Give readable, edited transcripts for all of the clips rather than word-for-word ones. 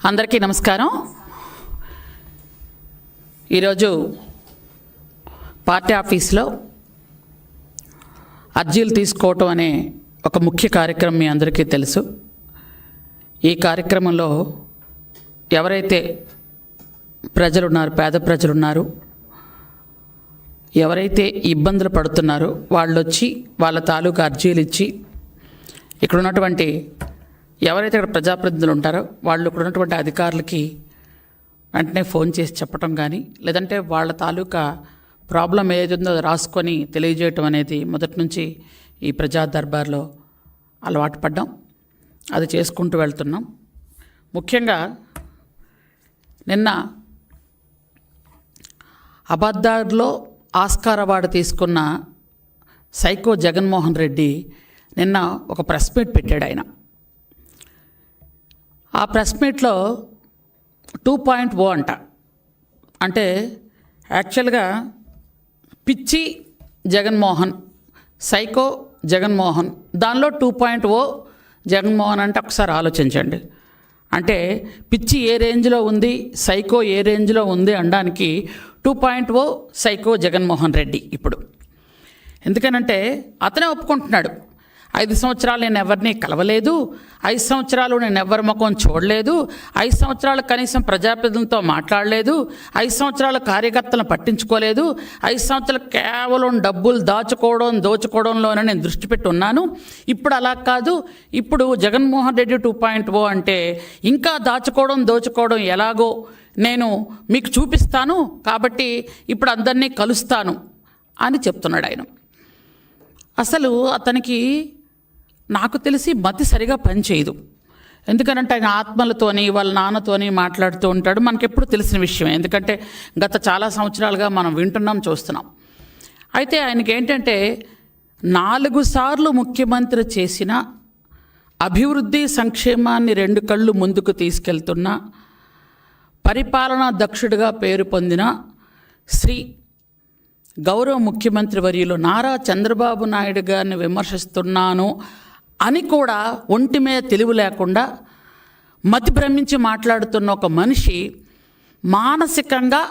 అందరికీ నమస్కారం. ఈరోజు పార్టీ ఆఫీస్లో అర్జీలు తీసుకోవటం అనే ఒక ముఖ్య కార్యక్రమం మీ అందరికీ తెలుసు. ఈ కార్యక్రమంలో ఎవరైతే ప్రజలున్నారు, పేద ప్రజలున్నారు, ఎవరైతే ఇబ్బందులు పడుతున్నారో వాళ్ళు వచ్చి వాళ్ళ తాలూకా అర్జీలు ఇచ్చి ఇక్కడ ఉన్నటువంటి ఎవరైతే ఇక్కడ ప్రజాప్రతినిధులు ఉంటారో వాళ్ళు ఇక్కడ ఉన్నటువంటి అధికారులకి వెంటనే ఫోన్ చేసి చెప్పటం కానీ, లేదంటే వాళ్ళ తాలూకా ప్రాబ్లం ఏదైతుందో అది రాసుకొని తెలియజేయటం అనేది మొదటి నుంచి ఈ ప్రజా దర్బార్లో అలవాటు పడ్డాం. అది చేసుకుంటూ వెళ్తున్నాం. ముఖ్యంగా నిన్న అబద్ధాల్లో ఆస్కార్ అవార్డు తీసుకున్న సైకో జగన్మోహన్ రెడ్డి నిన్న ఒక ప్రెస్ మీట్ పెట్టాడు. ఆయన ఆ ప్రెస్ మీట్లో 2.0 అంట, అంటే యాక్చువల్గా పిచ్చి జగన్మోహన్, సైకో జగన్మోహన్, దానిలో 2.0 జగన్మోహన్ అంటే ఒకసారి ఆలోచించండి. అంటే పిచ్చి ఏ రేంజ్లో ఉంది, సైకో ఏ రేంజ్లో ఉంది అనడానికి 2.0 సైకో జగన్మోహన్ రెడ్డి. ఇప్పుడు ఎందుకనంటే అతనే ఒప్పుకుంటున్నాడు, 5 సంవత్సరాలు నేను ఎవరిని కలవలేదు, 5 సంవత్సరాలు నేను ఎవరి ముఖం చూడలేదు, 5 సంవత్సరాలు కనీసం ప్రజాప్రతినిధులతో మాట్లాడలేదు, 5 సంవత్సరాలు కార్యకర్తలను పట్టించుకోలేదు, 5 సంవత్సరాలు కేవలం డబ్బులు దోచుకోవడంలోనే నేను దృష్టి పెట్టి ఉన్నాను. ఇప్పుడు అలా కాదు, ఇప్పుడు జగన్మోహన్ రెడ్డి 2.0 అంటే ఇంకా దోచుకోవడం ఎలాగో నేను మీకు చూపిస్తాను, కాబట్టి ఇప్పుడు అందరినీ కలుస్తాను అని చెప్తున్నాడు ఆయన. అసలు అతనికి నాకు తెలిసి మతి సరిగా పనిచేయదు. ఎందుకనంటే ఆయన ఆత్మలతోని వాళ్ళ నాన్నతోని మాట్లాడుతూ ఉంటాడు. మనకెప్పుడు తెలిసిన విషయమే, ఎందుకంటే గత చాలా సంవత్సరాలుగా మనం వింటున్నాం, చూస్తున్నాం. అయితే ఆయనకి ఏంటంటే 4 సార్లు ముఖ్యమంత్రి చేసిన అభివృద్ధి సంక్షేమాన్ని 2 కళ్ళు ముందుకు తీసుకెళ్తున్న పరిపాలనా దక్షుడిగా పేరు పొందిన శ్రీ గౌరవ ముఖ్యమంత్రి వర్యులు నారా చంద్రబాబు నాయుడు గారిని విమర్శిస్తున్నాను అని కూడా ఒంటి మీద తెలివి లేకుండా మతి భ్రమించి మాట్లాడుతున్న ఒక మనిషి, మానసికంగా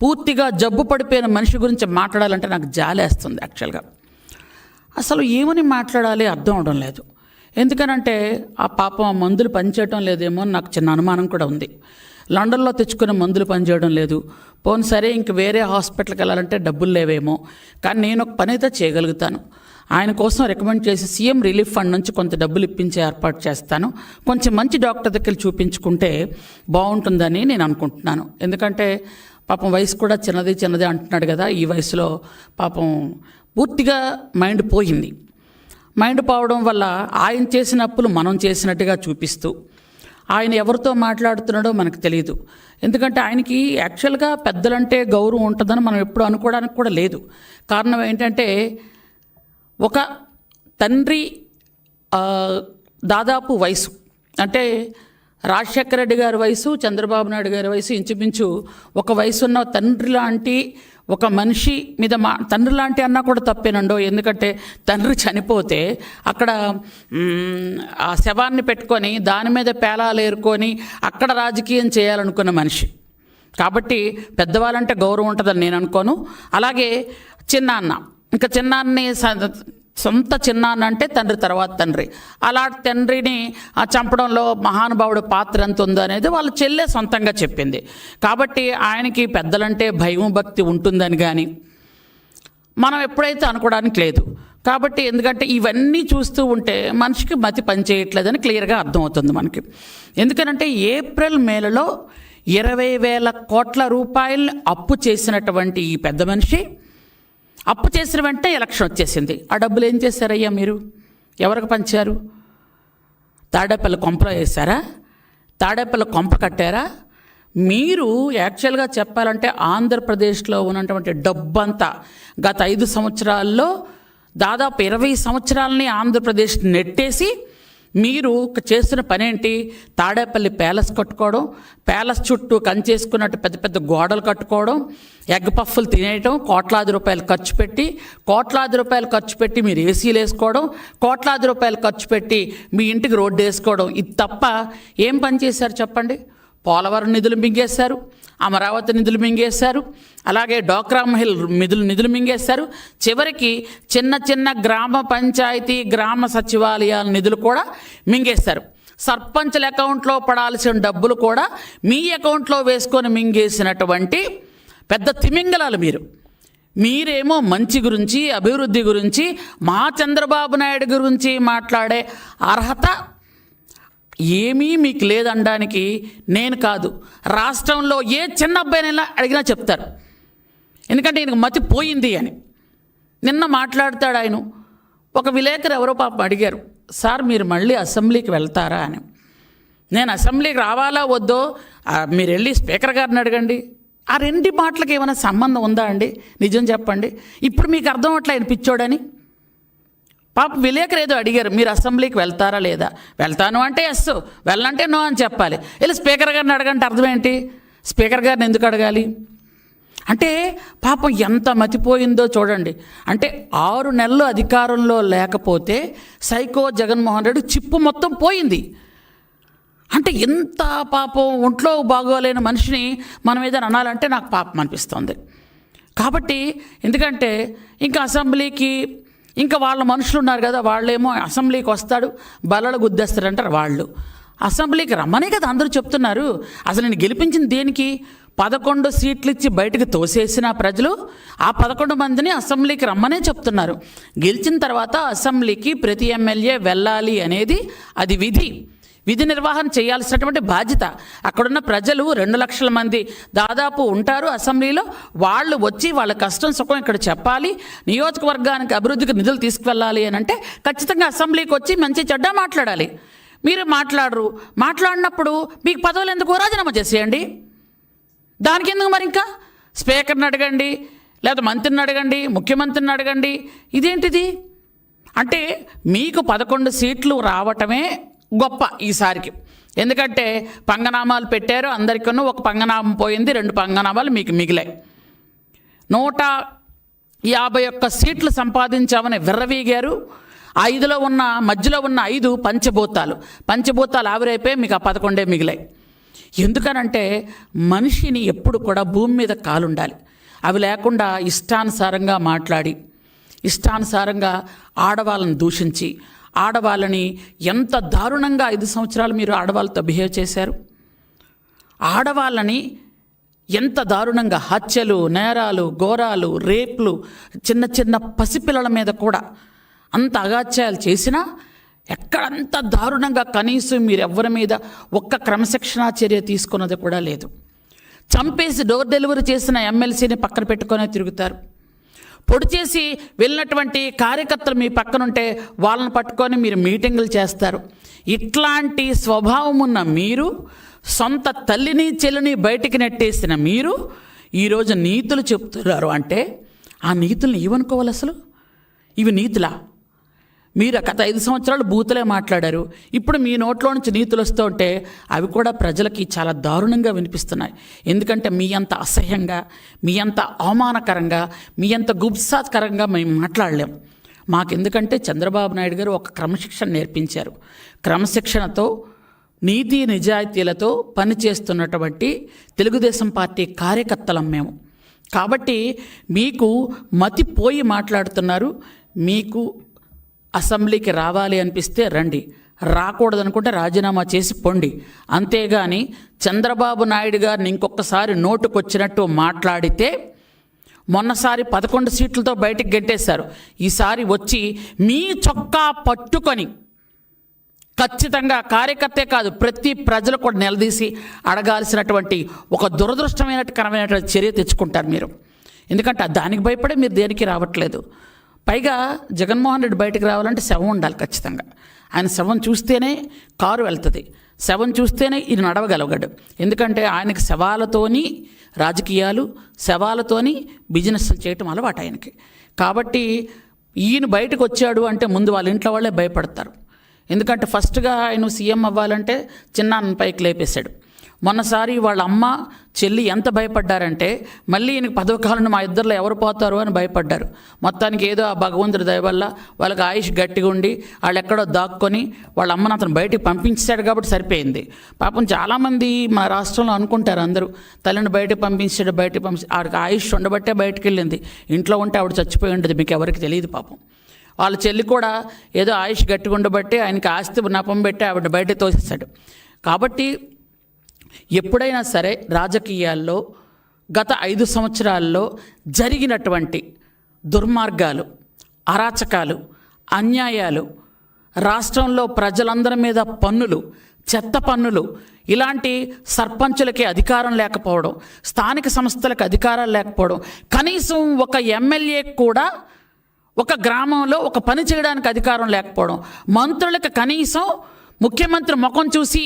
పూర్తిగా జబ్బు పడిపోయిన మనిషి గురించి మాట్లాడాలంటే నాకు జాలేస్తుంది. యాక్చువల్గా అసలు ఏమని మాట్లాడాలి అర్థం అవడం లేదు. ఎందుకనంటే ఆ పాపం ఆ మందులు పనిచేయడం లేదేమో అని నాకు చిన్న అనుమానం కూడా ఉంది. లండన్లో తెచ్చుకునే మందులు పనిచేయడం లేదు, పోను సరే ఇంక వేరే హాస్పిటల్కి వెళ్ళాలంటే డబ్బులు లేవేమో, కానీ నేను ఒక పని అయితే చేయగలుగుతాను. ఆయన కోసం రికమెండ్ చేసి సీఎం రిలీఫ్ ఫండ్ నుంచి కొంత డబ్బులు ఇప్పించే ఏర్పాటు చేస్తాను, కొంచెం మంచి డాక్టర్ దగ్గర చూపించుకుంటే బాగుంటుందని నేను అనుకుంటున్నాను. ఎందుకంటే పాపం వయసు కూడా చిన్నది అంటున్నాడు కదా, ఈ వయసులో పాపం పూర్తిగా మైండ్ పోయింది. మైండ్ పోవడం వల్ల ఆయన చేసిన అప్పులు మనం చేసినట్టుగా చూపిస్తూ ఆయన ఎవరితో మాట్లాడుతున్నాడో మనకు తెలియదు. ఎందుకంటే ఆయనకి యాక్చువల్గా పెద్దలంటే గౌరవం ఉంటుందని మనం ఎప్పుడు అనుకోవడానికి కూడా లేదు. కారణం ఏంటంటే ఒక తండ్రి దాదాపు వయసు, అంటే రాజశేఖర రెడ్డి గారి వయసు, చంద్రబాబు నాయుడు గారి వయసు ఇంచుమించు ఒక వయసు ఉన్న తండ్రి లాంటి ఒక మనిషి మీద తండ్రి లాంటి అన్నా కూడా తప్పేనండో. ఎందుకంటే తండ్రి చనిపోతే అక్కడ ఆ శవాన్ని పెట్టుకొని దాని మీద పేలాలు ఏరుకొని అక్కడ రాజకీయం చేయాలనుకున్న మనిషి కాబట్టి పెద్దవాళ్ళంటే గౌరవం ఉంటుందని నేను అనుకోను. అలాగే చిన్నాన్న, ఇంకా చిన్నాన్ని సొంత చిన్నాన్న అంటే తండ్రి తర్వాత తండ్రి, అలాంటి తండ్రిని చంపడంలో మహానుభావుడు పాత్ర ఎంత ఉందో అనేది వాళ్ళ చెల్లె సొంతంగా చెప్పింది. కాబట్టి ఆయనకి పెద్దలంటే భయం భక్తి ఉంటుందని కానీ మనం ఎప్పుడైతే అనుకోవడానికి లేదు. కాబట్టి ఎందుకంటే ఇవన్నీ చూస్తూ ఉంటే మనిషికి మతి పనిచేయట్లేదని క్లియర్గా అర్థమవుతుంది మనకి. ఎందుకంటే ఏప్రిల్ మేలలో 20,000 కోట్ల రూపాయలు అప్పు చేసినటువంటి ఈ పెద్ద మనిషి అప్పు చేసిన వెంటనే ఎలక్షన్ వచ్చేసింది. ఆ డబ్బులు ఏం చేశారయ్యా మీరు? ఎవరికి పంచారు? తాడేపల్లి కొంపలో వేశారా? తాడేపల్లి కొంప కట్టారా? మీరు యాక్చువల్గా చెప్పాలంటే ఆంధ్రప్రదేశ్లో ఉన్నటువంటి డబ్బంతా గత 5 సంవత్సరాల్లో దాదాపు 20 సంవత్సరాలని ఆంధ్రప్రదేశ్ నెట్టేసి మీరు చేస్తున్న పనేంటి? తాడేపల్లి ప్యాలెస్ కట్టుకోవడం, ప్యాలెస్ చుట్టూ కంచేసుకున్నట్టు పెద్ద పెద్ద గోడలు కట్టుకోవడం, ఎగ్ పఫ్ఫులు తినేయటం, కోట్లాది రూపాయలు ఖర్చు పెట్టి మీరు ఏసీలు వేసుకోవడం, కోట్లాది రూపాయలు ఖర్చు పెట్టి మీ ఇంటికి రోడ్డు వేసుకోవడం. ఇది తప్ప ఏం పని చేశారు చెప్పండి? పోలవరం నిధులు మింగేశారు, అమరావతి నిధులు మింగేశారు, అలాగే డోక్రా మహిళ నిధులు మింగేశారు. చివరికి చిన్న చిన్న గ్రామ పంచాయతీ, గ్రామ సచివాలయాల నిధులు కూడా మింగేశారు. సర్పంచుల అకౌంట్లో పడాల్సిన డబ్బులు కూడా మీ అకౌంట్లో వేసుకొని మింగేసినటువంటి పెద్ద తిమింగలాలు మీరేమో మంచి గురించి, అభివృద్ధి గురించి, మా చంద్రబాబు నాయుడు గురించి మాట్లాడే అర్హత ఏమీ మీకు లేదనడానికి నేను కాదు, రాష్ట్రంలో ఏ చిన్న అబ్బాయినైనా అడిగినా చెప్తారు. ఎందుకంటే ఈయనకు మతి పోయింది అని. నిన్న మాట్లాడతాడు ఆయన. ఒక విలేకరు ఎవరో పాపం అడిగారు, సార్ మీరు మళ్ళీ అసెంబ్లీకి వెళ్తారా అని. నేను అసెంబ్లీకి రావాలా వద్దో మీరు వెళ్ళి స్పీకర్ గారిని అడగండి. ఆ రెండు మాటలకు ఏమైనా సంబంధం ఉందా అండి? నిజం చెప్పండి. ఇప్పుడు మీకు అర్థం అవట్లే ఆయన పిచ్చోడని. పాప విలేకరు ఏదో అడిగారు, మీరు అసెంబ్లీకి వెళ్తారా లేదా? వెళ్తాను అంటే ఎస్, వెళ్ళంటే నో అని చెప్పాలి. వెళ్ళి స్పీకర్ గారిని అడగంటే అర్థం ఏంటి? స్పీకర్ గారిని ఎందుకు అడగాలి? అంటే పాపం ఎంత మతిపోయిందో చూడండి. అంటే 6 నెలలు అధికారంలో లేకపోతే సైకో జగన్మోహన్ రెడ్డి చిప్పు మొత్తం పోయింది. అంటే ఎంత పాపం, ఒంట్లో బాగోలేని మనిషిని మనం ఏదైనా అనాలంటే నాకు పాపం అనిపిస్తుంది. కాబట్టి ఎందుకంటే ఇంకా అసెంబ్లీకి ఇంకా వాళ్ళ మనుషులు ఉన్నారు కదా, వాళ్ళేమో అసెంబ్లీకి వస్తాడు బల్లలు గుద్దేస్తారంటారు. వాళ్ళు అసెంబ్లీకి రమ్మనే కదా అందరూ చెప్తున్నారు. అసలు నేను గెలిపించింది దేనికి? 11 సీట్లు ఇచ్చి బయటకు తోసేసిన ప్రజలు ఆ 11 మందిని అసెంబ్లీకి రమ్మనే చెప్తున్నారు. గెలిచిన తర్వాత అసెంబ్లీకి ప్రతి ఎమ్మెల్యే వెళ్ళాలి అనేది అది విధి నిర్వహణ చేయాల్సినటువంటి బాధ్యత. అక్కడున్న ప్రజలు 2 లక్షల మంది దాదాపు ఉంటారు అసెంబ్లీలో. వాళ్ళు వచ్చి వాళ్ళ కష్టం సుఖం ఇక్కడ చెప్పాలి, నియోజకవర్గానికి అభివృద్ధికి నిధులు తీసుకువెళ్ళాలి అని అంటే ఖచ్చితంగా అసెంబ్లీకి వచ్చి మంచి చెడ్డ మాట్లాడాలి. మీరు మాట్లాడినప్పుడు మీకు పదవులు ఎందుకు? రాజీనామా చేసేయండి. దానికి ఎందుకు మరి? ఇంకా స్పీకర్ని అడగండి, లేదా మంత్రిని అడగండి, ముఖ్యమంత్రిని అడగండి. ఇదేంటిది? అంటే మీకు 11 సీట్లు రావటమే గొప్ప ఈసారికి. ఎందుకంటే పంగనామాలు పెట్టారు అందరికీ. ఒక పంగనామం పోయింది, 2 పంగనామాలు మీకు మిగిలాయి. 151 సీట్లు సంపాదించామని విర్రవీగారు. 5లో ఉన్న మధ్యలో ఉన్న 5 పంచభూతాలు ఆవిరైపోయి మీకు ఆ 11 మిగిలాయి. ఎందుకనంటే మనిషిని ఎప్పుడు కూడా భూమి మీద కాలుండాలి. అవి లేకుండా ఇష్టానుసారంగా మాట్లాడి, ఇష్టానుసారంగా ఆడవాళ్ళని దూషించి, ఆడవాళ్ళని ఎంత దారుణంగా 5 సంవత్సరాలు మీరు ఆడవాళ్ళతో బిహేవ్ చేశారు. ఆడవాళ్ళని ఎంత దారుణంగా హత్యలు, నేరాలు, ఘోరాలు, రేప్లు, చిన్న చిన్న పసిపిల్లల మీద కూడా అంత అగాత్యాలు చేసినా ఎక్కడంత దారుణంగా కనీసం మీరు ఎవరి మీద ఒక్క క్రమశిక్షణా చర్య తీసుకున్నది కూడా లేదు. చంపేసి డోర్ డెలివరీ చేసిన ఎమ్మెల్సీని పక్కన పెట్టుకునే తిరుగుతారు. పొడి చేసి వెళ్ళినటువంటి కార్యకర్తలు మీ పక్కనుంటే వాళ్ళని పట్టుకొని మీరు మీటింగులు చేస్తారు. ఇట్లాంటి స్వభావం ఉన్న మీరు, సొంత తల్లిని చెల్లిని బయటికి నెట్టేసిన మీరు ఈరోజు నీతులు చెప్తున్నారు. అంటే ఆ నీతులను ఏమనుకోవాలి? అసలు ఇవి నీతులా? మీరు గత 5 సంవత్సరాలు బూతులే మాట్లాడారు. ఇప్పుడు మీ నోట్లో నుంచి నీతులు వస్తూ ఉంటే అవి కూడా ప్రజలకి చాలా దారుణంగా వినిపిస్తున్నాయి. ఎందుకంటే మీ అంత అసహ్యంగా, మీ అంత అవమానకరంగా, మీ అంత గుబ్సాకరంగా మేము మాట్లాడలేం. మాకెందుకంటే చంద్రబాబు నాయుడు గారు ఒక క్రమశిక్షణ నేర్పించారు. క్రమశిక్షణతో, నీతి నిజాయితీలతో పనిచేస్తున్నటువంటి తెలుగుదేశం పార్టీ కార్యకర్తలం మేము. కాబట్టి మీకు మతిపోయి మాట్లాడుతున్నారు. మీకు అసెంబ్లీకి రావాలి అనిపిస్తే రండి, రాకూడదనుకుంటే రాజీనామా చేసి పొండి. అంతేగాని చంద్రబాబు నాయుడు గారిని ఇంకొకసారి నోటుకొచ్చినట్టు మాట్లాడితే, మొన్నసారి 11 సీట్లతో బయటికి గెంటేశారు. ఈసారి వచ్చి మీ చొక్కా పట్టుకొని ఖచ్చితంగా కార్యకర్తే కాదు ప్రతి ప్రజలు కూడా నిలదీసి అడగాల్సినటువంటి ఒక దురదృష్టమైనటువంటి చర్య తెచ్చుకుంటారు మీరు. ఎందుకంటే దానికి భయపడే మీరు దేనికి రావట్లేదు. పైగా జగన్మోహన్ రెడ్డి బయటకు రావాలంటే శవం ఉండాలి ఖచ్చితంగా. ఆయన శవం చూస్తేనే కారు వెళ్తుంది, శవం చూస్తేనే ఈయన నడవగలగాడు. ఎందుకంటే ఆయనకి శవాలతోని రాజకీయాలు, శవాలతోని బిజినెస్లు చేయటం అలవాటు ఆయనకి. కాబట్టి ఈయన బయటకు వచ్చాడు అంటే ముందు వాళ్ళ ఇంట్లో వాళ్ళే భయపడతారు. ఎందుకంటే ఫస్ట్గా ఆయన సీఎం అవ్వాలంటే చిన్నాన్న పైకి లేపేశాడు. మొన్నసారి వాళ్ళ అమ్మ చెల్లి ఎంత భయపడ్డారంటే మళ్ళీ ఈయనకి పదవి కాలంలో మా ఇద్దరిలో ఎవరు పోతారు అని భయపడ్డారు. మొత్తానికి ఏదో ఆ భగవంతుడి దయ వల్ల వాళ్ళకి ఆయుష్ గట్టిగా ఉండి వాళ్ళు ఎక్కడో దాక్కొని వాళ్ళ అమ్మను అతను బయటికి పంపించాడు కాబట్టి సరిపోయింది. పాపం చాలామంది మా రాష్ట్రంలో అనుకుంటారు అందరూ తల్లిని బయటకు పంపించాడు ఆవిడకి ఆయుష్ ఉండబట్టే బయటకు వెళ్ళింది. ఇంట్లో ఉంటే ఆవిడ చచ్చిపోయి ఉండదు, మీకు ఎవరికి తెలియదు పాపం. వాళ్ళ చెల్లి కూడా ఏదో ఆయుష్ గట్టిగా ఉండబట్టి ఆయనకి ఆస్తి నపం పెట్టి ఆవిడ బయటకు తోసేశాడు. కాబట్టి ఎప్పుడైనా సరే రాజకీయాల్లో గత 5 సంవత్సరాల్లో జరిగినటువంటి దుర్మార్గాలు, అరాచకాలు, అన్యాయాలు, రాష్ట్రంలో ప్రజలందరి మీద పన్నులు, చెత్త పన్నులు, ఇలాంటి సర్పంచులకి అధికారం లేకపోవడం, స్థానిక సంస్థలకు అధికారాలు లేకపోవడం, కనీసం ఒక ఎమ్మెల్యే కూడా ఒక గ్రామంలో ఒక పని చేయడానికి అధికారం లేకపోవడం, మంత్రులకు కనీసం ముఖ్యమంత్రి ముఖం చూసి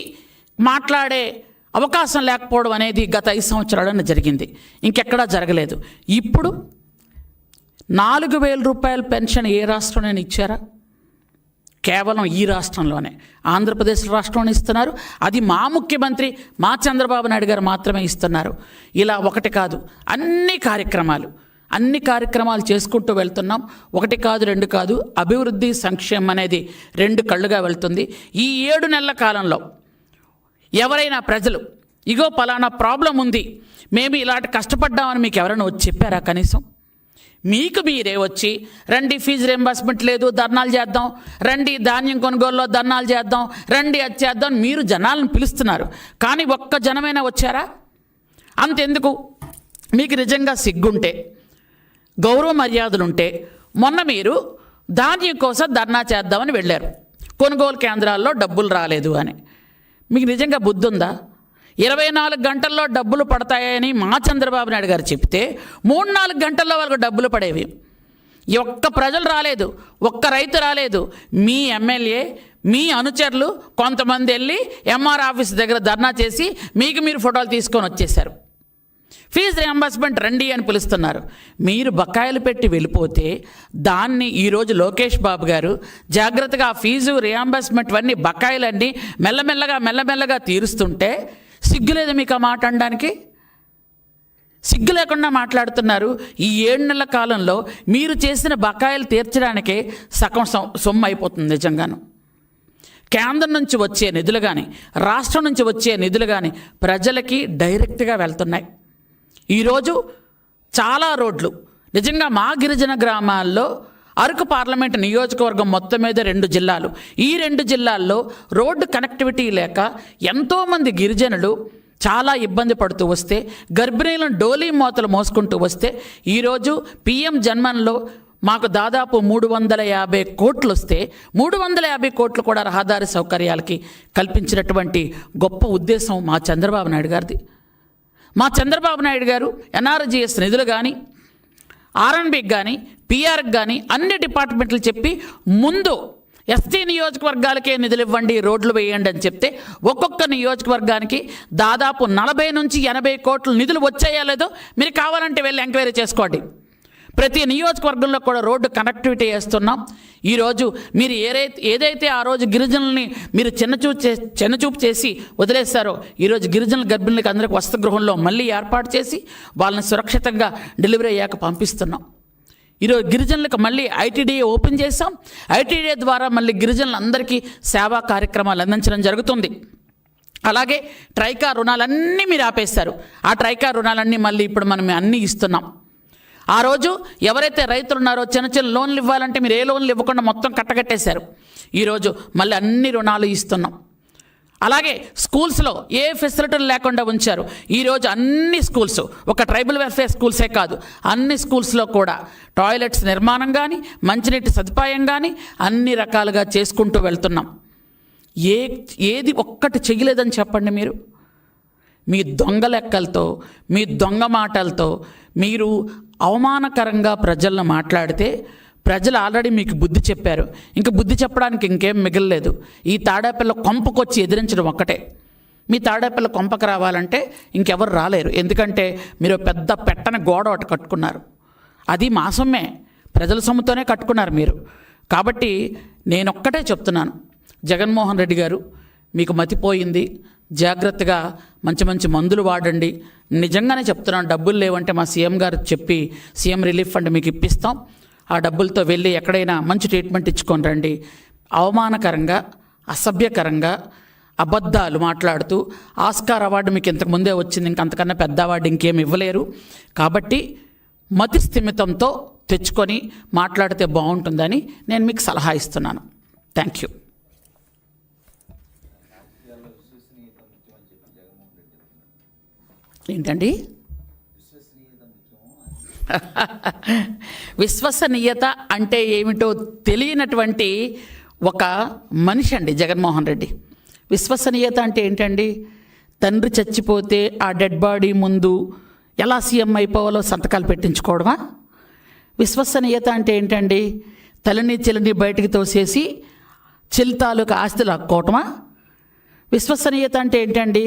మాట్లాడే అవకాశం లేకపోవడం అనేది గత 5 సంవత్సరాలను జరిగింది. ఇంకెక్కడా జరగలేదు. ఇప్పుడు 4,000 రూపాయల పెన్షన్ ఏ రాష్ట్రంలోనే ఇచ్చారా? కేవలం ఈ రాష్ట్రంలోనే, ఆంధ్రప్రదేశ్ రాష్ట్రంలో ఇస్తున్నారు. అది మా ముఖ్యమంత్రి మా చంద్రబాబు నాయుడు గారు మాత్రమే ఇస్తున్నారు. ఇలా ఒకటి కాదు, అన్ని కార్యక్రమాలు చేసుకుంటూ వెళ్తున్నాం. 1 కాదు 2 కాదు, అభివృద్ధి సంక్షేమం అనేది 2 కళ్ళుగా వెళ్తుంది. ఈ 7 నెలల కాలంలో ఎవరైనా ప్రజలు ఇగో పలానా ప్రాబ్లం ఉంది, మేము ఇలాంటి కష్టపడ్డామని మీకు ఎవరైనా వచ్చి చెప్పారా? కనీసం మీకు మీరే వచ్చి రండి ఫీజు రీంబర్స్మెంట్ లేదు ధర్నాలు చేద్దాం, రండి ధాన్యం కొనుగోలులో ధర్నాలు చేద్దాం, రండి అది చేద్దాం, మీరు జనాలను పిలుస్తున్నారు. కానీ ఒక్క జనమైనా వచ్చారా? అంతెందుకు, మీకు నిజంగా సిగ్గుంటే, గౌరవ మర్యాదలుంటే మొన్న మీరు ధాన్యం కోసం ధర్నా చేద్దామని వెళ్ళారు. కొనుగోలు కేంద్రాల్లో డబ్బులు రాలేదు అని. మీకు నిజంగా బుద్ధి ఉందా? 24 గంటల్లో డబ్బులు పడతాయని మా చంద్రబాబు నాయుడు గారు చెప్తే 3-4 గంటల్లో వాళ్ళకు డబ్బులు పడేవి. ఒక్క ప్రజలు రాలేదు, ఒక్క రైతు రాలేదు. మీ ఎమ్మెల్యే, మీ అనుచరులు కొంతమంది వెళ్ళి ఎంఆర్ ఆఫీస్ దగ్గర ధర్నా చేసి మీకు మీరు ఫోటోలు తీసుకొని వచ్చేశారు. ఫీజు రియంబర్స్మెంట్ రండి అని పిలుస్తున్నారు. మీరు బకాయిలు పెట్టి వెళ్ళిపోతే దాన్ని ఈరోజు లోకేష్ బాబు గారు జాగ్రత్తగా ఆ ఫీజు రియంబర్స్మెంట్ అన్నీ బకాయిలన్నీ మెల్లమెల్లగా తీరుస్తుంటే సిగ్గులేదు మీకు ఆ మాట అనడానికి? సిగ్గు లేకుండా మాట్లాడుతున్నారు. ఈ 7 నెలల కాలంలో మీరు చేసిన బకాయిలు తీర్చడానికే సగం సొమ్ము అయిపోతుంది. నిజంగాను కేంద్రం నుంచి వచ్చే నిధులు కానీ రాష్ట్రం నుంచి వచ్చే నిధులు కానీ ప్రజలకి డైరెక్ట్గా వెళ్తున్నాయి. ఈరోజు చాలా రోడ్లు నిజంగా మా గిరిజన గ్రామాల్లో అరకు పార్లమెంట్ నియోజకవర్గం మొత్తం మీద 2 జిల్లాలు, ఈ 2 జిల్లాల్లో రోడ్డు కనెక్టివిటీ లేక ఎంతోమంది గిరిజనులు చాలా ఇబ్బంది పడుతూ వస్తే, గర్భిణీలను డోలీ మోతలు మోసుకుంటూ వస్తే, ఈరోజు పిఎం జన్మన్లో మాకు దాదాపు 350 కోట్లు వస్తే 350 కోట్లు కూడా రహదారి సౌకర్యాలకి కల్పించినటువంటి గొప్ప ఉద్దేశం మా చంద్రబాబు నాయుడు గారిది. మా చంద్రబాబు నాయుడు గారు ఎన్ఆర్జీఎస్ నిధులు కానీ, ఆర్ఎన్బికి కానీ, పిఆర్కి కానీ అన్ని డిపార్ట్మెంట్లు చెప్పి ముందు ఎస్టీ నియోజకవర్గాలకే నిధులు ఇవ్వండి, రోడ్లు వేయండి అని చెప్తే ఒక్కొక్క నియోజకవర్గానికి దాదాపు 40 నుంచి 80 కోట్ల నిధులు వచ్చాయా లేదో మీరు కావాలంటే వెళ్ళి ఎంక్వైరీ చేసుకోండి. ప్రతి నియోజకవర్గంలో కూడా రోడ్డు కనెక్టివిటీ చేస్తున్నాం. ఈరోజు మీరు ఏదైతే ఆ రోజు గిరిజనుల్ని మీరు చిన్నచూపు చేసి వదిలేస్తారో, ఈరోజు గిరిజనుల గర్భిణులకి అందరికీ వసతిగృహంలో మళ్ళీ ఏర్పాటు చేసి వాళ్ళని సురక్షితంగా డెలివరీ అయ్యాక పంపిస్తున్నాం. ఈరోజు గిరిజనులకు మళ్ళీ ఐటీడీఏ ఓపెన్ చేసాం. ఐటీడీఏ ద్వారా మళ్ళీ గిరిజనులందరికీ సేవా కార్యక్రమాలు అందించడం జరుగుతుంది. అలాగే ట్రైకా రుణాలన్నీ మీరు ఆపేశారు. ఆ ట్రైకా రుణాలన్నీ మళ్ళీ ఇప్పుడు మనం అన్నీ ఇస్తున్నాం. ఆ రోజు ఎవరైతే రైతులు ఉన్నారో చిన్న లోన్లు ఇవ్వాలంటే మీరు ఏ లోన్లు ఇవ్వకుండా మొత్తం కట్టగట్టేశారు. ఈరోజు మళ్ళీ అన్ని రుణాలు ఇస్తున్నాం. అలాగే స్కూల్స్లో ఏ ఫెసిలిటీలు లేకుండా ఉంచారు. ఈరోజు అన్ని స్కూల్స్, ఒక ట్రైబల్ వెల్ఫేర్ స్కూల్సే కాదు, అన్ని స్కూల్స్లో కూడా టాయిలెట్స్ నిర్మాణం కానీ, మంచినీటి సదుపాయం కానీ అన్ని రకాలుగా చేసుకుంటూ వెళ్తున్నాం. ఏది ఒక్కటి చెయ్యలేదని చెప్పండి. మీరు మీ దొంగ లెక్కలతో, మీ దొంగ మాటలతో మీరు అవమానకరంగా ప్రజలను మాట్లాడితే ప్రజలు ఆల్రెడీ మీకు బుద్ధి చెప్పారు. ఇంకా బుద్ధి చెప్పడానికి ఇంకేం మిగలలేదు. ఈ తాడేపల్లి కొంపకొచ్చి ఎదిరించడం ఒక్కటే. మీ తాడేపల్లి కొంపకు రావాలంటే ఇంకెవరు రాలేరు. ఎందుకంటే మీరు పెద్ద పెట్టని గోడ ఒకటి కట్టుకున్నారు. అది మా సొమ్మే, ప్రజల సొమ్ముతోనే కట్టుకున్నారు మీరు. కాబట్టి నేనొక్కటే చెప్తున్నాను, జగన్మోహన్ రెడ్డి గారు, మీకు మతిపోయింది, జాగ్రత్తగా మంచి మంచి మందులు వాడండి. నిజంగానే చెప్తున్నాను, డబ్బులు లేవంటే మా సీఎం గారు చెప్పి సీఎం రిలీఫ్ ఫండ్ మీకు ఇప్పిస్తాం. ఆ డబ్బులతో వెళ్ళి ఎక్కడైనా మంచి ట్రీట్మెంట్ ఇచ్చుకొని రండి. అవమానకరంగా, అసభ్యకరంగా అబద్ధాలు మాట్లాడుతూ ఆస్కార్ అవార్డు మీకు ఇంతకు ముందే వచ్చింది, ఇంకంతకన్నా పెద్ద అవార్డు ఇంకేమి ఇవ్వలేరు. కాబట్టి మతి స్థిమితంతో తెచ్చుకొని మాట్లాడితే బాగుంటుందని నేను మీకు సలహా ఇస్తున్నాను. Thank you. ఏంటండి విశ్వసనీయత అంటే ఏమిటో తెలియనటువంటి ఒక మనిషి అండి జగన్మోహన్ రెడ్డి. విశ్వసనీయత అంటే ఏంటండి? తండ్రి చచ్చిపోతే ఆ డెడ్ బాడీ ముందు ఎలా సీఎం అయిపోవాలో సంతకాలు పెట్టించుకోవడమా? విశ్వసనీయత అంటే ఏంటండి? తల్లిని చెల్లిని బయటికి తోసేసి చెల్లి తాలూకా ఆస్తి లాక్కోవటమా? విశ్వసనీయత అంటే ఏంటండి?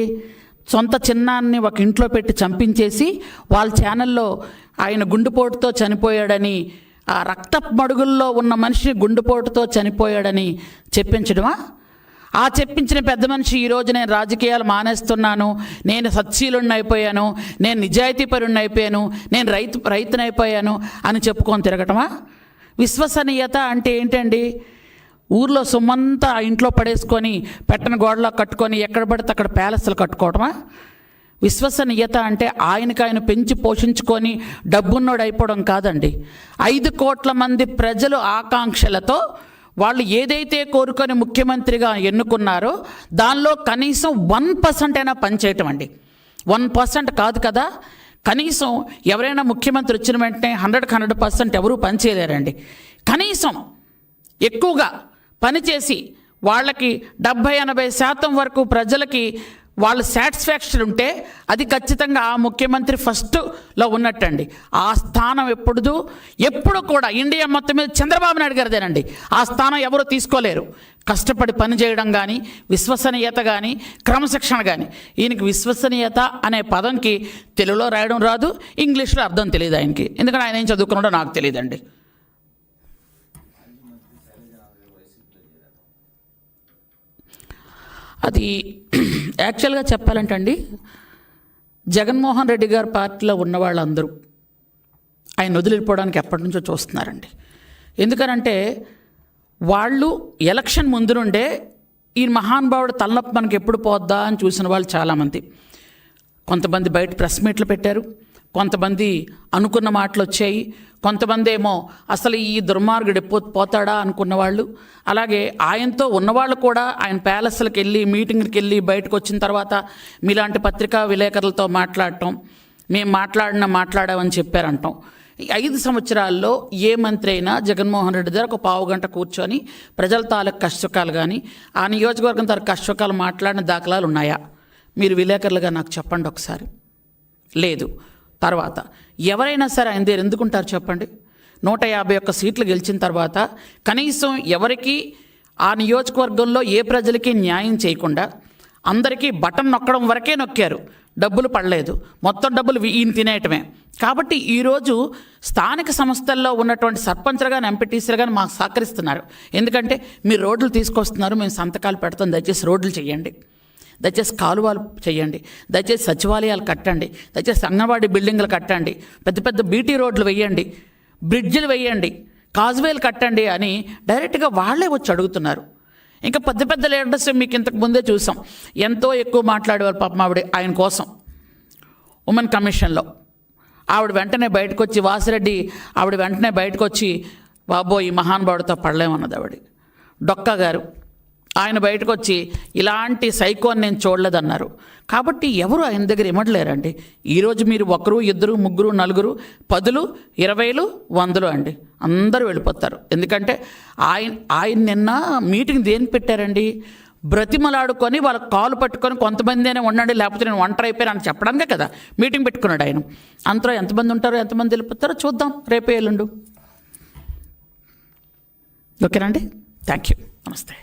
సొంత చిన్నాన్ని ఒక ఇంట్లో పెట్టి చంపించేసి వాళ్ళ ఛానల్లో ఆయన గుండెపోటుతో చనిపోయాడని, ఆ రక్తపు మడుగుల్లో ఉన్న మనిషి గుండెపోటుతో చనిపోయాడని చెప్పించడమా? ఆ చెప్పించిన పెద్ద మనిషి ఈరోజు నేను రాజకీయాలు మానేస్తున్నాను, నేను సత్శీలుణ్ణి అయిపోయాను, నేను నిజాయితీపరుణ్ణి అయిపోయాను, నేను రైతునైపోయాను అని చెప్పుకొని తిరగటమా? విశ్వసనీయత అంటే ఏంటండి? ఊర్లో సొమ్మంతా ఇంట్లో పడేసుకొని పెట్టని గోడలో కట్టుకొని ఎక్కడ పడితే అక్కడ ప్యాలెస్లు కట్టుకోవటమా? విశ్వసనీయత అంటే ఆయన పెంచి పోషించుకొని డబ్బున్నోడు అయిపోవడం కాదండి. 5 కోట్ల మంది ప్రజలు ఆకాంక్షలతో వాళ్ళు ఏదైతే కోరుకొని ముఖ్యమంత్రిగా ఎన్నుకున్నారో దానిలో కనీసం 1% అయినా పనిచేయటం అండి. 1% కాదు కదా, కనీసం ఎవరైనా ముఖ్యమంత్రి వచ్చిన వెంటనే 100% ఎవరూ పనిచేయలేరండి. కనీసం ఎక్కువగా పనిచేసి వాళ్ళకి 70-80% వరకు ప్రజలకి వాళ్ళ సాటిస్ఫాక్షన్ ఉంటే అది ఖచ్చితంగా ఆ ముఖ్యమంత్రి ఫస్ట్లో ఉన్నట్టండి. ఆ స్థానం ఎప్పుడు కూడా ఇండియా మొత్తం మీద చంద్రబాబు నాయుడు గారిదేనండి. ఆ స్థానం ఎవరు తీసుకోలేరు. కష్టపడి పని చేయడం కానీ, విశ్వసనీయత కానీ, క్రమశిక్షణ కానీ. ఈయనకి విశ్వసనీయత అనే పదంకి తెలుగులో రాయడం రాదు, ఇంగ్లీష్లో అర్థం తెలియదు ఆయనకి. ఎందుకంటే ఆయన ఏం చదువుకున్నాడో నాకు తెలియదండి. అది యాక్చువల్గా చెప్పాలంటే అండి, జగన్మోహన్ రెడ్డి గారి పార్టీలో ఉన్న వాళ్ళందరూ ఆయన వదిలిపోవడానికి ఎప్పటి నుంచో చూస్తున్నారండి. ఎందుకనంటే వాళ్ళు ఎలక్షన్ ముందు నుండే ఈ మహానుభావుడు తలనొప్పి మనకి ఎప్పుడు పోద్దా అని చూసిన వాళ్ళు చాలామంది. కొంతమంది బయట ప్రెస్ మీట్లు పెట్టారు, కొంతమంది అనుకున్న మాటలు వచ్చాయి, కొంతమంది ఏమో అసలు ఈ దుర్మార్గుడు ఎప్పుడు పోతాడా అనుకున్న వాళ్ళు. అలాగే ఆయనతో ఉన్నవాళ్ళు కూడా ఆయన ప్యాలెస్లకు వెళ్ళి మీటింగ్కి వెళ్ళి బయటకు వచ్చిన తర్వాత మీలాంటి పత్రికా విలేకరులతో మాట్లాడటం, మేము మాట్లాడామని చెప్పారంటాం. ఈ 5 సంవత్సరాల్లో ఏ మంత్రి అయినా జగన్మోహన్ రెడ్డి దగ్గర ఒక పావు గంట కూర్చొని ప్రజల తాలూకు కష్టసుఖాలు కానీ, ఆ నియోజకవర్గం తాలూకు కష్టసుఖాలు మాట్లాడిన దాఖలాలు ఉన్నాయా? మీరు విలేకరులుగా నాకు చెప్పండి ఒకసారి. లేదు. తర్వాత ఎవరైనా సరే ఆయన దగ్గర ఎందుకుంటారు చెప్పండి? 151 సీట్లు గెలిచిన తర్వాత కనీసం ఎవరికి ఆ నియోజకవర్గంలో ఏ ప్రజలకి న్యాయం చేయకుండా అందరికీ బటన్ నొక్కడం వరకే నొక్కారు, డబ్బులు పడలేదు, మొత్తం డబ్బులు ఈయన తినేయటమే. కాబట్టి ఈరోజు స్థానిక సంస్థల్లో ఉన్నటువంటి సర్పంచ్లు కానీ ఎంపీటీసీలు కానీ మాకు సహకరిస్తున్నారు. ఎందుకంటే మీరు రోడ్లు తీసుకొస్తున్నారు, మేము సంతకాలు పెడతాం, దయచేసి రోడ్లు చేయండి, దయచేసి కాలువలు చేయండి, దయచేసి సచివాలయాలు కట్టండి, దయచేసి అంగన్వాడీ బిల్డింగ్లు కట్టండి, పెద్ద పెద్ద బీటీ రోడ్లు వేయండి, బ్రిడ్జిలు వేయండి, కాజ్వేలు కట్టండి అని డైరెక్ట్గా వాళ్ళే వచ్చి అడుగుతున్నారు. ఇంకా పెద్ద పెద్ద లీడర్స్ మీకు ఇంతకు ముందే చూసాం, ఎంతో ఎక్కువ మాట్లాడేవారు పాపం ఆయన కోసం. ఉమెన్ కమిషన్లో ఆవిడ వెంటనే బయటకు వచ్చి, వాసిరెడ్డి ఆవిడ వెంటనే బయటకు వచ్చి, బాబో ఈ మహానుభావుడితో పడలేమన్నది ఆవిడ. డొక్కా గారు ఆయన బయటకు వచ్చి ఇలాంటి సైకోని నేను చూడలేదన్నారు. కాబట్టి ఎవరు ఆయన దగ్గర ఇమ్మడలేరండి. ఈరోజు మీరు 1, 2, 3, 4, 10, 20, 100 అండి, అందరూ వెళ్ళిపోతారు. ఎందుకంటే ఆయన నిన్న మీటింగ్ దేనికి పెట్టారండి? బ్రతిమలాడుకొని వాళ్ళ కాలు పట్టుకొని కొంతమంది అయినా ఉండండి, లేకపోతే నేను ఒంటరి అయిపోయాను అని చెప్పడానికే కదా మీటింగ్ పెట్టుకున్నాడు ఆయన. అంతలో ఎంతమంది ఉంటారో ఎంతమంది వెళ్ళిపోతారో చూద్దాం రేపే ఎల్లుండు. ఓకేనండి, థ్యాంక్ యూ, నమస్తే.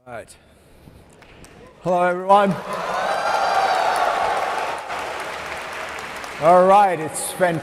Right. Hello, everyone. All right, it's fantastic.